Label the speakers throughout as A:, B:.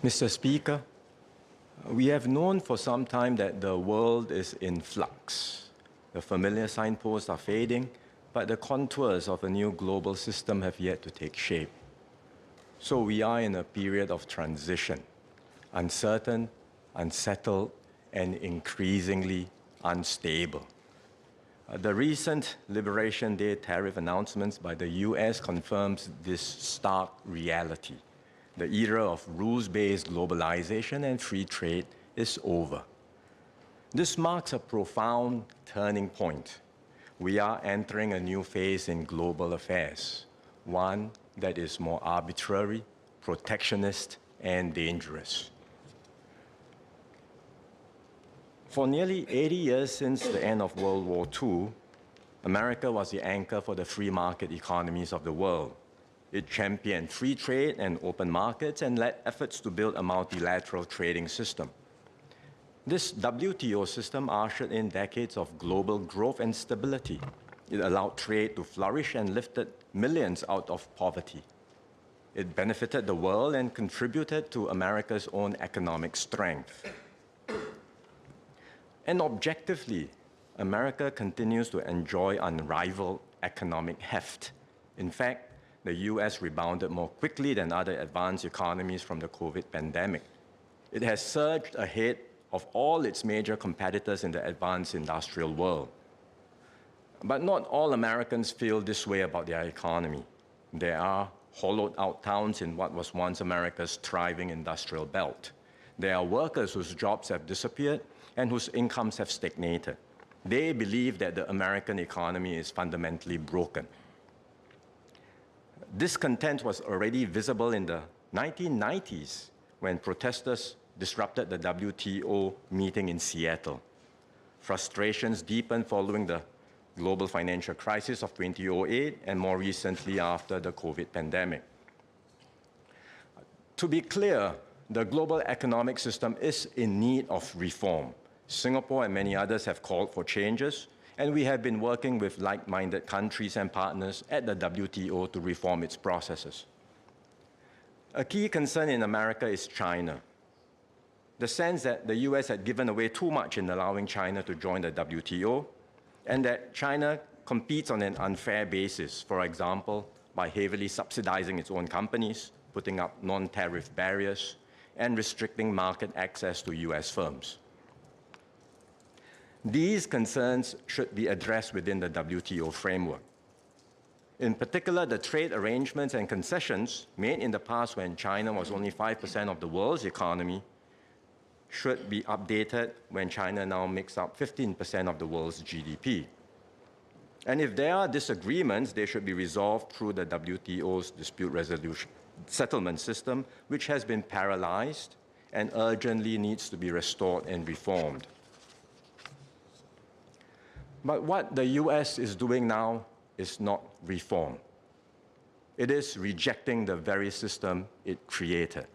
A: Mr. Speaker, we have known for some time that the world is in flux. The familiar signposts are fading, but the contours of a new global system have yet to take shape. So we are in a period of transition, uncertain, unsettled, and increasingly unstable. The recent Liberation Day tariff announcements by the US confirms this stark reality. The era of rules-based globalization and free trade is over. This marks a profound turning point. We are entering a new phase in global affairs, one that is more arbitrary, protectionist, and dangerous. For nearly 80 years since the end of World War II, America was the anchor for the free market economies of the world. It championed free trade and open markets and led efforts to build a multilateral trading system. This WTO system ushered in decades of global growth and stability. It allowed trade to flourish and lifted millions out of poverty. It benefited the world and contributed to America's own economic strength. And objectively, America continues to enjoy unrivaled economic heft. In fact, the US rebounded more quickly than other advanced economies from the COVID pandemic. It has surged ahead of all its major competitors in the advanced industrial world. But not all Americans feel this way about their economy. There are hollowed out towns in what was once America's thriving industrial belt. There are workers whose jobs have disappeared and whose incomes have stagnated. They believe that the American economy is fundamentally broken. Discontent was already visible in the 1990s when protesters disrupted the WTO meeting in Seattle. Frustrations deepened following the global financial crisis of 2008 and more recently after the COVID pandemic. To be clear, the global economic system is in need of reform. Singapore and many others have called for changes, and we have been working with like-minded countries and partners at the WTO to reform its processes. A key concern in America is China. The sense that the US had given away too much in allowing China to join the WTO, and that China competes on an unfair basis, for example, by heavily subsidizing its own companies, putting up non-tariff barriers, and restricting market access to US firms. These concerns should be addressed within the WTO framework. In particular, the trade arrangements and concessions made in the past when China was only 5% of the world's economy should be updated when China now makes up 15% of the world's GDP. And if there are disagreements, they should be resolved through the WTO's dispute resolution settlement system, which has been paralyzed and urgently needs to be restored and reformed. But what the US is doing now is not reform. It is rejecting the very system it created.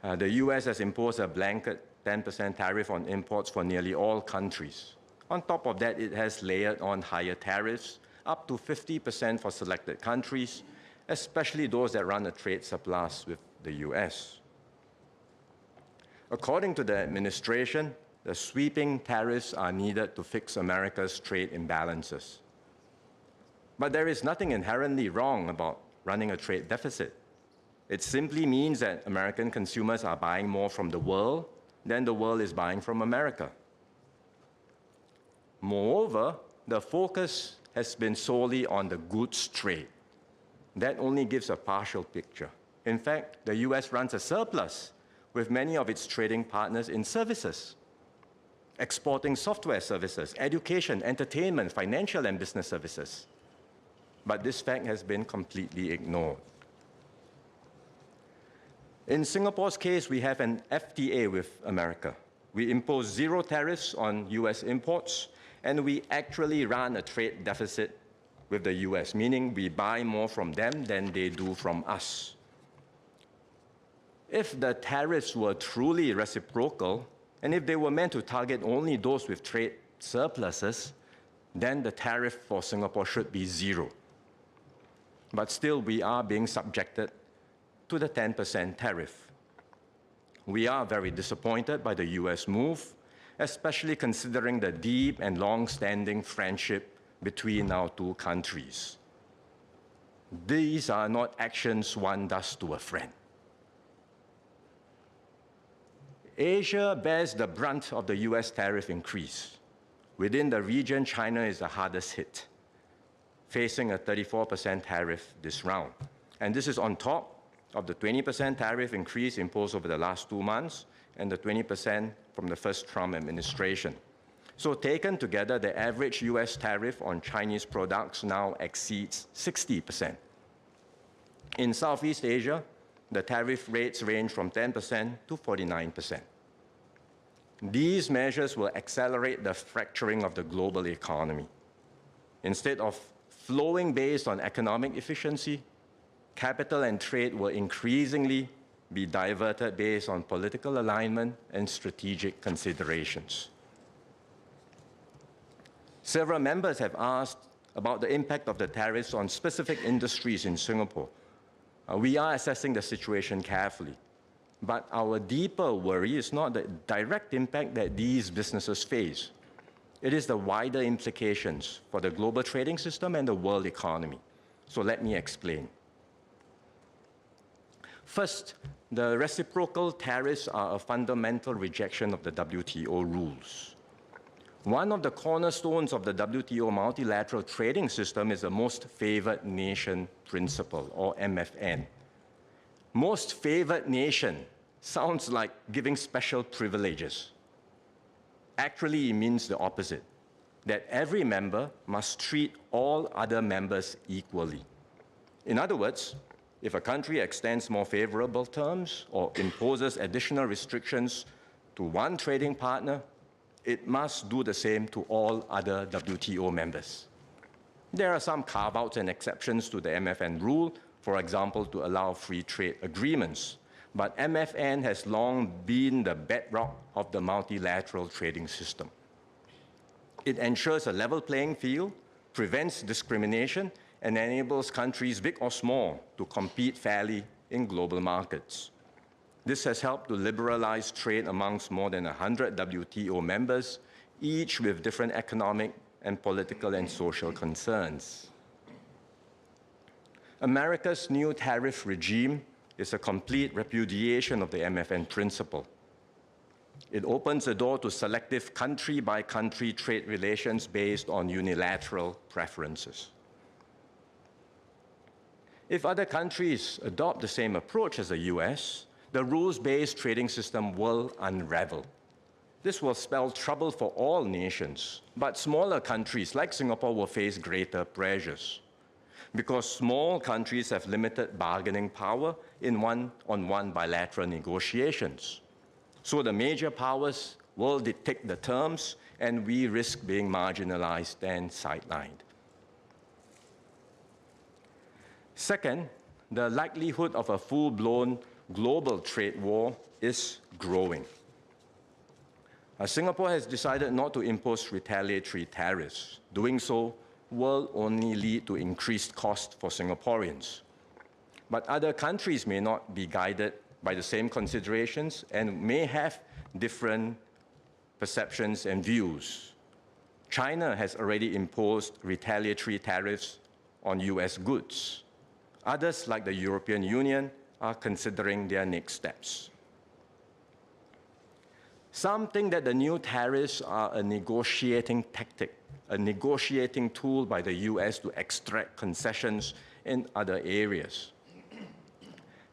A: The US has imposed a blanket 10% tariff on imports for nearly all countries. On top of that, it has layered on higher tariffs, up to 50% for selected countries, especially those that run a trade surplus with the US. According to the administration, the sweeping tariffs are needed to fix America's trade imbalances. But there is nothing inherently wrong about running a trade deficit. It simply means that American consumers are buying more from the world than the world is buying from America. Moreover, the focus has been solely on the goods trade. That only gives a partial picture. In fact, the US runs a surplus with many of its trading partners in services, exporting software services, education, entertainment, financial and business services. But this fact has been completely ignored. In Singapore's case, we have an FTA with America. We impose zero tariffs on US imports, and we actually run a trade deficit with the US, meaning we buy more from them than they do from us. If the tariffs were truly reciprocal, and if they were meant to target only those with trade surpluses, then the tariff for Singapore should be zero. But still, we are being subjected to the 10% tariff. We are very disappointed by the US move, especially considering the deep and long-standing friendship between our two countries. These are not actions one does to a friend. Asia bears the brunt of the US tariff increase. Within the region, China is the hardest hit, facing a 34% tariff this round. And this is on top of the 20% tariff increase imposed over the last 2 months and the 20% from the first Trump administration. So taken together, the average US tariff on Chinese products now exceeds 60%. In Southeast Asia, the tariff rates range from 10% to 49%. These measures will accelerate the fracturing of the global economy. Instead of flowing based on economic efficiency, capital and trade will increasingly be diverted based on political alignment and strategic considerations. Several members have asked about the impact of the tariffs on specific industries in Singapore. We are assessing the situation carefully, but our deeper worry is not the direct impact that these businesses face. It is the wider implications for the global trading system and the world economy. So let me explain. First, the reciprocal tariffs are a fundamental rejection of the WTO rules. One of the cornerstones of the WTO multilateral trading system is the most favored nation principle, or MFN. Most favored nation sounds like giving special privileges. Actually, it means the opposite, that every member must treat all other members equally. In other words, if a country extends more favorable terms or imposes additional restrictions to one trading partner, it must do the same to all other WTO members. There are some carve-outs and exceptions to the MFN rule, for example, to allow free trade agreements. But MFN has long been the bedrock of the multilateral trading system. It ensures a level playing field, prevents discrimination, and enables countries, big or small, to compete fairly in global markets. This has helped to liberalize trade amongst more than 100 WTO members, each with different economic and political and social concerns. America's new tariff regime is a complete repudiation of the MFN principle. It opens the door to selective country-by-country trade relations based on unilateral preferences. If other countries adopt the same approach as the US, the rules-based trading system will unravel. This will spell trouble for all nations, but smaller countries like Singapore will face greater pressures, because small countries have limited bargaining power in one-on-one bilateral negotiations. So the major powers will dictate the terms, and we risk being marginalized and sidelined. Second, the likelihood of a full-blown global trade war is growing. Singapore has decided not to impose retaliatory tariffs. Doing so will only lead to increased costs for Singaporeans. But other countries may not be guided by the same considerations and may have different perceptions and views. China has already imposed retaliatory tariffs on US goods. Others, like the European Union, are considering their next steps. Some think that the new tariffs are a negotiating tactic, a negotiating tool by the US to extract concessions in other areas.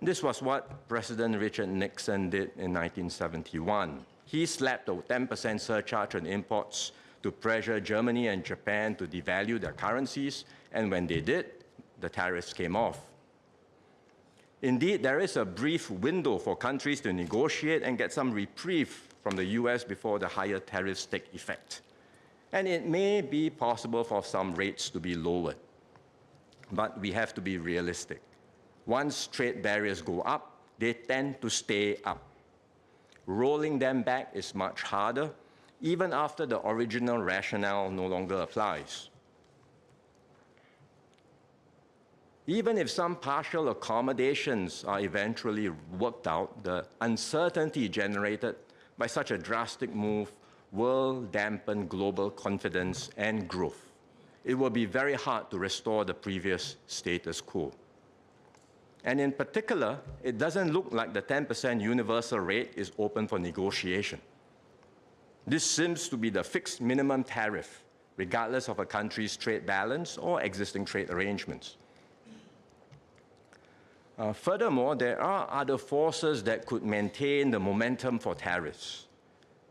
A: This was what President Richard Nixon did in 1971. He slapped a 10% surcharge on imports to pressure Germany and Japan to devalue their currencies, and when they did, the tariffs came off. Indeed, there is a brief window for countries to negotiate and get some reprieve from the US before the higher tariffs take effect. And it may be possible for some rates to be lowered. But we have to be realistic. Once trade barriers go up, they tend to stay up. Rolling them back is much harder, even after the original rationale no longer applies. Even if some partial accommodations are eventually worked out, the uncertainty generated by such a drastic move will dampen global confidence and growth. It will be very hard to restore the previous status quo. And in particular, it doesn't look like the 10% universal rate is open for negotiation. This seems to be the fixed minimum tariff, regardless of a country's trade balance or existing trade arrangements. Furthermore, there are other forces that could maintain the momentum for tariffs.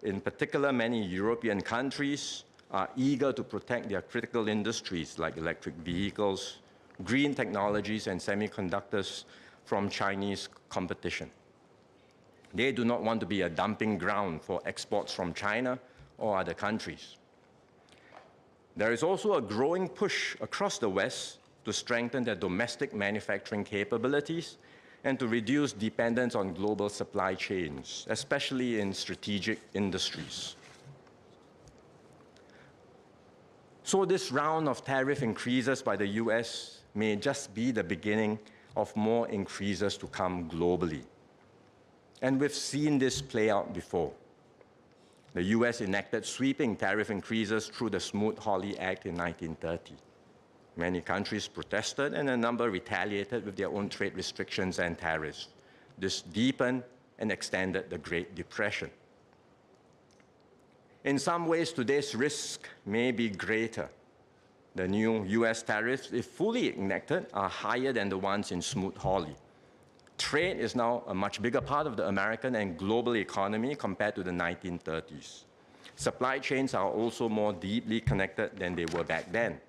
A: In particular, many European countries are eager to protect their critical industries like electric vehicles, green technologies, and semiconductors from Chinese competition. They do not want to be a dumping ground for exports from China or other countries. There is also a growing push across the West to strengthen their domestic manufacturing capabilities and to reduce dependence on global supply chains, especially in strategic industries. So this round of tariff increases by the US may just be the beginning of more increases to come globally. And we've seen this play out before. The US enacted sweeping tariff increases through the Smoot-Hawley Act in 1930. Many countries protested and a number retaliated with their own trade restrictions and tariffs. This deepened and extended the Great Depression. In some ways, today's risk may be greater. The new US tariffs, if fully enacted, are higher than the ones in Smoot-Hawley. Trade is now a much bigger part of the American and global economy compared to the 1930s. Supply chains are also more deeply connected than they were back then.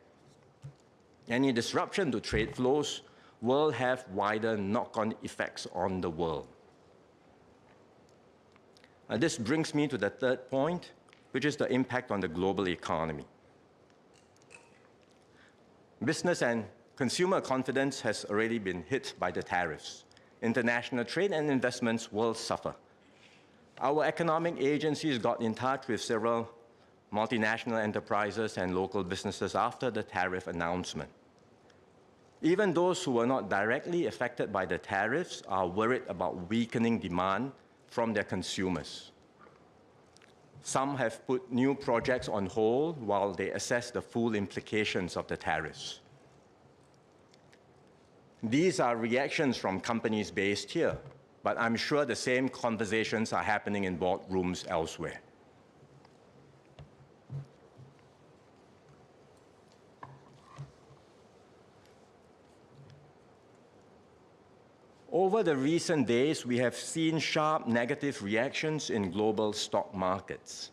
A: Any disruption to trade flows will have wider knock-on effects on the world. This brings me to the third point, which is the impact on the global economy. Business and consumer confidence has already been hit by the tariffs. International trade and investments will suffer. Our economic agencies got in touch with several multinational enterprises and local businesses after the tariff announcement. Even those who were not directly affected by the tariffs are worried about weakening demand from their consumers. Some have put new projects on hold while they assess the full implications of the tariffs. These are reactions from companies based here, but I'm sure the same conversations are happening in boardrooms elsewhere. Over the recent days, we have seen sharp negative reactions in global stock markets.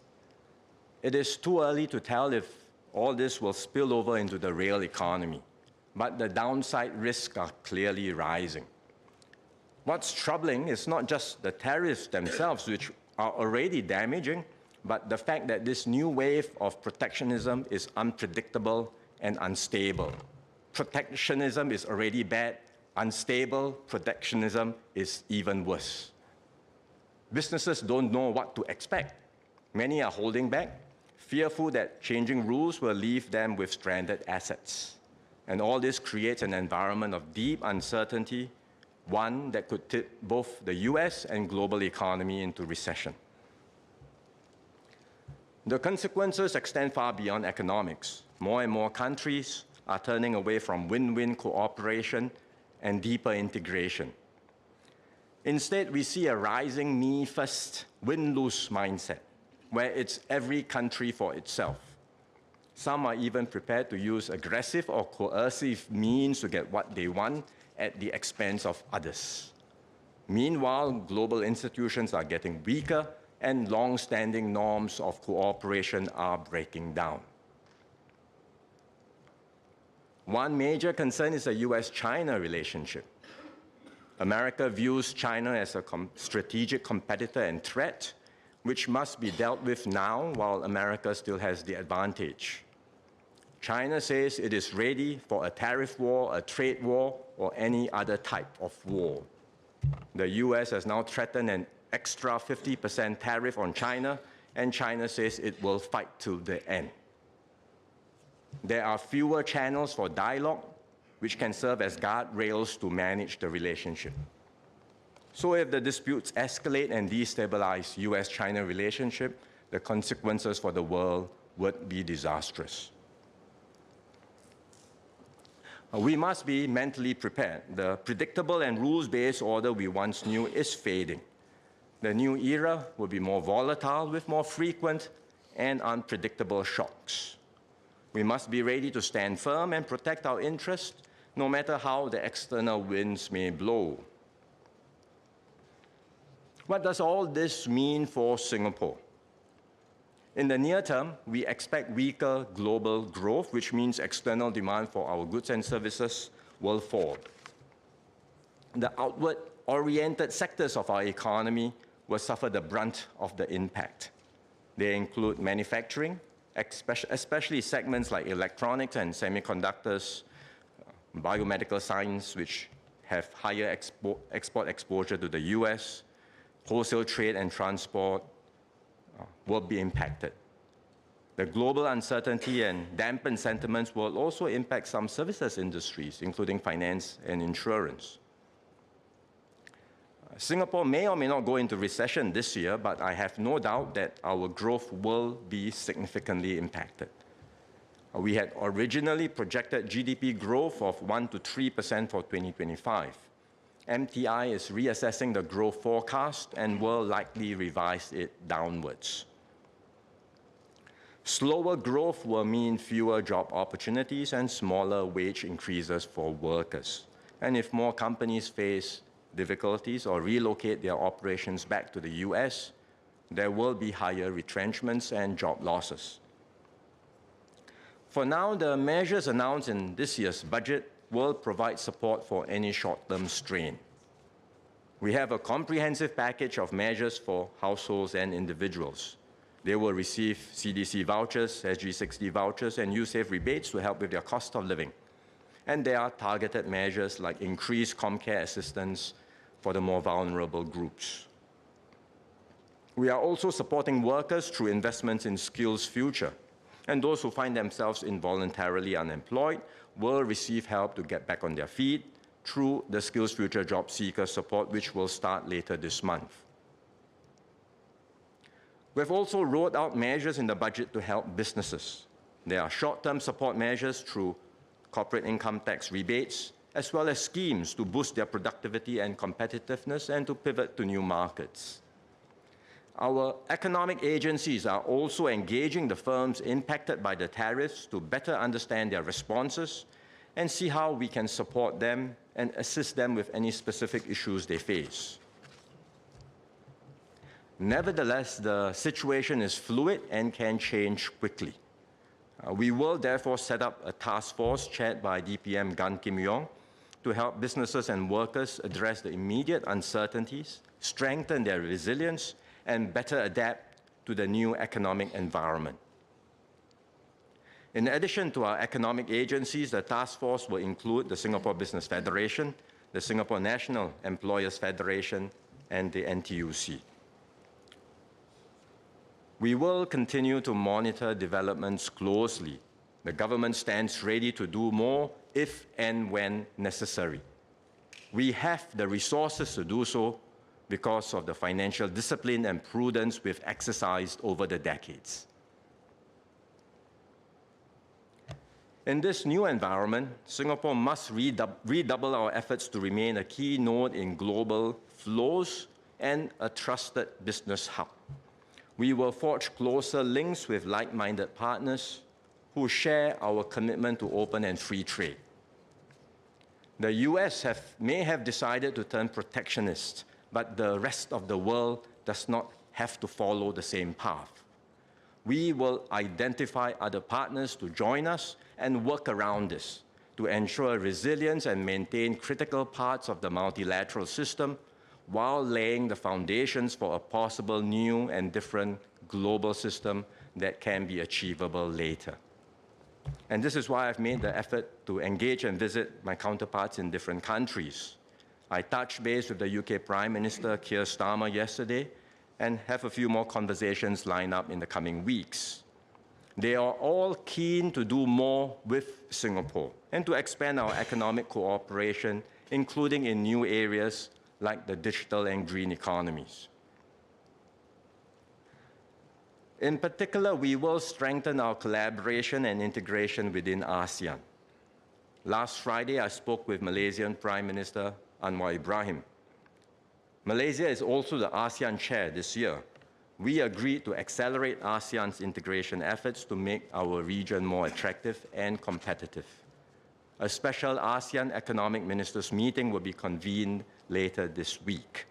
A: It is too early to tell if all this will spill over into the real economy, but the downside risks are clearly rising. What's troubling is not just the tariffs themselves, which are already damaging, but the fact that this new wave of protectionism is unpredictable and unstable. Protectionism is already bad. Unstable protectionism is even worse. Businesses don't know what to expect. Many are holding back, fearful that changing rules will leave them with stranded assets. And all this creates an environment of deep uncertainty, one that could tip both the US and global economy into recession. The consequences extend far beyond economics. More and more countries are turning away from win-win cooperation and deeper integration. Instead, we see a rising me-first, win-lose mindset, where it's every country for itself. Some are even prepared to use aggressive or coercive means to get what they want at the expense of others. Meanwhile, global institutions are getting weaker and long-standing norms of cooperation are breaking down. One major concern is the US-China relationship. America views China as a strategic competitor and threat, which must be dealt with now while America still has the advantage. China says it is ready for a tariff war, a trade war, or any other type of war. The US has now threatened an extra 50% tariff on China, and China says it will fight to the end. There are fewer channels for dialogue, which can serve as guardrails to manage the relationship. So if the disputes escalate and destabilize US-China relationship, the consequences for the world would be disastrous. We must be mentally prepared. The predictable and rules-based order we once knew is fading. The new era will be more volatile with more frequent and unpredictable shocks. We must be ready to stand firm and protect our interests, no matter how the external winds may blow. What does all this mean for Singapore? In the near term, we expect weaker global growth, which means external demand for our goods and services will fall. The outward-oriented sectors of our economy will suffer the brunt of the impact. They include manufacturing, especially segments like electronics and semiconductors, biomedical science, which have higher export exposure to the US, wholesale trade and transport will be impacted. The global uncertainty and dampened sentiments will also impact some services industries, including finance and insurance. Singapore may or may not go into recession this year, but I have no doubt that our growth will be significantly impacted. We had originally projected GDP growth of 1% to 3% for 2025. MTI is reassessing the growth forecast and will likely revise it downwards. Slower growth will mean fewer job opportunities and smaller wage increases for workers. And if more companies face difficulties or relocate their operations back to the US, there will be higher retrenchments and job losses. For now, the measures announced in this year's budget will provide support for any short-term strain. We have a comprehensive package of measures for households and individuals. They will receive CDC vouchers, SG60 vouchers, and USAVE rebates to help with their cost of living. And there are targeted measures like increased ComCare assistance for the more vulnerable groups. We are also supporting workers through investments in Skills Future. And those who find themselves involuntarily unemployed will receive help to get back on their feet through the Skills Future Job Seeker support, which will start later this month. We've also rolled out measures in the budget to help businesses. There are short-term support measures through corporate income tax rebates, as well as schemes to boost their productivity and competitiveness and to pivot to new markets. Our economic agencies are also engaging the firms impacted by the tariffs to better understand their responses and see how we can support them and assist them with any specific issues they face. Nevertheless, the situation is fluid and can change quickly. We will therefore set up a task force chaired by DPM Gan Kim Yong to help businesses and workers address the immediate uncertainties, strengthen their resilience, and better adapt to the new economic environment. In addition to our economic agencies, the task force will include the Singapore Business Federation, the Singapore National Employers Federation, and the NTUC. We will continue to monitor developments closely. The government stands ready to do more if and when necessary. We have the resources to do so because of the financial discipline and prudence we've exercised over the decades. In this new environment, Singapore must redouble our efforts to remain a key node in global flows and a trusted business hub. We will forge closer links with like-minded partners who share our commitment to open and free trade. The US may have decided to turn protectionist, but the rest of the world does not have to follow the same path. We will identify other partners to join us and work around this to ensure resilience and maintain critical parts of the multilateral system while laying the foundations for a possible new and different global system that can be achievable later. And this is why I've made the effort to engage and visit my counterparts in different countries. I touched base with the UK Prime Minister Keir Starmer yesterday and have a few more conversations lined up in the coming weeks. They are all keen to do more with Singapore and to expand our economic cooperation, including in new areas like the digital and green economies. In particular, we will strengthen our collaboration and integration within ASEAN. Last Friday, I spoke with Malaysian Prime Minister Anwar Ibrahim. Malaysia is also the ASEAN chair this year. We agreed to accelerate ASEAN's integration efforts to make our region more attractive and competitive. A special ASEAN Economic Ministers meeting will be convened later this week.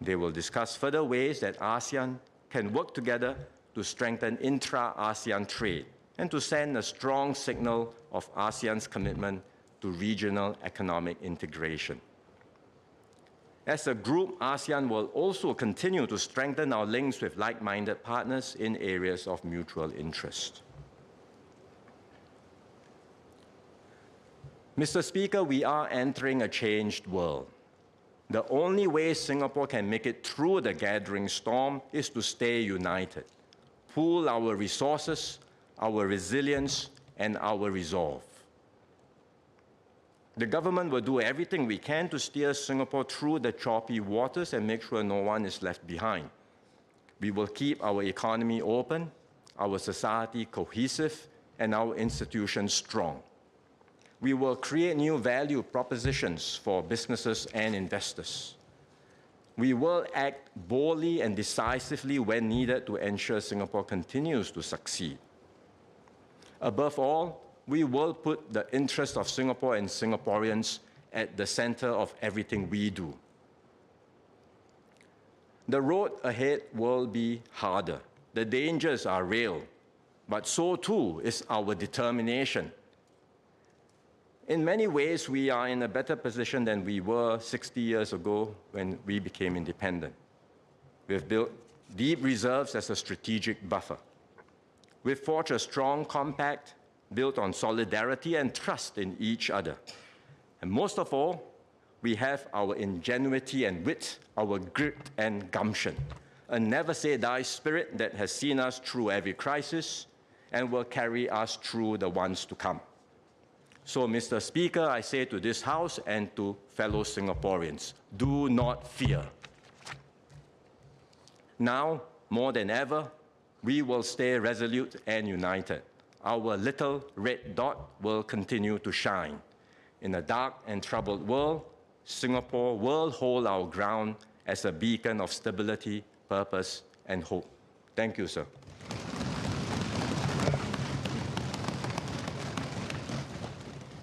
A: They will discuss further ways that ASEAN can work together to strengthen intra-ASEAN trade and to send a strong signal of ASEAN's commitment to regional economic integration. As a group, ASEAN will also continue to strengthen our links with like-minded partners in areas of mutual interest. Mr. Speaker, we are entering a changed world. The only way Singapore can make it through the gathering storm is to stay united, pool our resources, our resilience, and our resolve. The government will do everything we can to steer Singapore through the choppy waters and make sure no one is left behind. We will keep our economy open, our society cohesive, and our institutions strong. We will create new value propositions for businesses and investors. We will act boldly and decisively when needed to ensure Singapore continues to succeed. Above all, we will put the interests of Singapore and Singaporeans at the center of everything we do. The road ahead will be harder. The dangers are real, but so too is our determination. In many ways, we are in a better position than we were 60 years ago when we became independent. We've built deep reserves as a strategic buffer. We've forged a strong compact built on solidarity and trust in each other. And most of all, we have our ingenuity and wit, our grit and gumption, a never-say-die spirit that has seen us through every crisis and will carry us through the ones to come. So, Mr. Speaker, I say to this House and to fellow Singaporeans, do not fear. Now, more than ever, we will stay resolute and united. Our little red dot will continue to shine. In a dark and troubled world, Singapore will hold our ground as a beacon of stability, purpose, and hope. Thank you, sir.